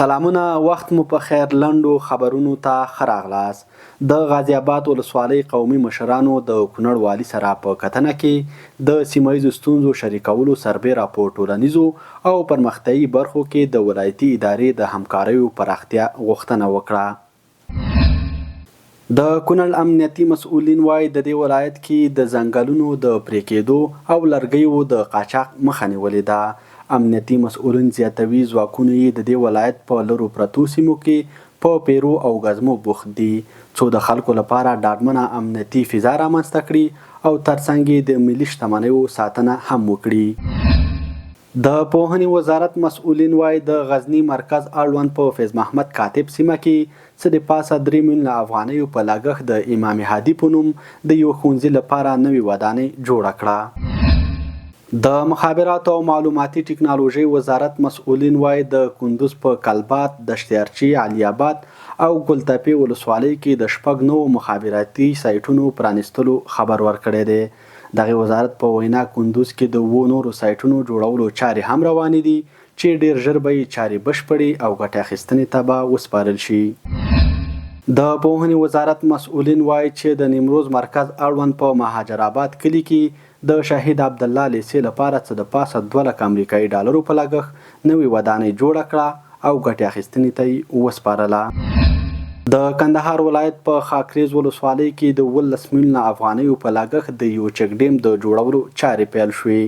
سلامونه، وخت مو په خیر. لنډو خبرونو ته ښه راغلاست. د غازي آباد ولسوالۍ قومي مشرانو د کونړ والي سره په کتنه کې د سیمه ییزو ستونزو شریکولو سربیره په ټولنیزو او پرمختیایي برخو کې د ولایتي ادارې د همکاریو پراختیا غوښتنه وکړه. د کونړ امنیتي مسؤلین وایي د دې ولایت کې د ځنګلونو د پرې کېدو او لرګیو د قاچاق مخه نیولې ده. امنیتي مسؤلین زیاتوي ځواکونه یې د دې ولایت په لرو پرتو سیمو کې په پیرو او غزمو بوخت دي څو د خلکو لپاره ډاډمنه امنیتي فضا رامنځته کړي او ترڅنګ یې د ملي شتمنیو ساتنه هم وکړي. د پوهنې وزارت مسؤلین وایي د غزني مرکز اړوند په فیض محمد کاتب سیمه کې څه د پاسه 3 میلیونه افغانیو په لګښت د امام هادي په نوم د یو ښوونځي لپاره نوې ودانۍ جوړه کړه. د مخابراتو او معلوماتي ټکنالوژۍ وزارت مسؤلین وایي د کندوز په کلبات، دشتیارچي، علي آباد او ګلتپې ولسوالۍ کې د 6 نوو مخابراتي سایټونو پرانیستلو خبر ورکړی دی. دغه وزارت په وینا کندوز کې د 2 نورو سایټونو جوړولو چارې هم روانې دي چې ډیر ژر به یې چارې بشپړې او ګټې اخیستنې ته به وسپارل شي. د پوهنې وزارت مسؤلین وایي چې د نیمروز مرکز اړوند په مهاجر آباد کلي کې د شهید عبدالله لیسې لپاره څه د پاسه 2 لک امریکایي ډالرو په لګښت نوې ودانۍ جوړه کړه او ګټې اخیستنې ته یې وسپارله. د کندهار ولایت په خاکریز ولسوالۍ کې د 18 میلیونه افغانیو په لګښت د یو چک ډیم د جوړولو چارې پیل شوې.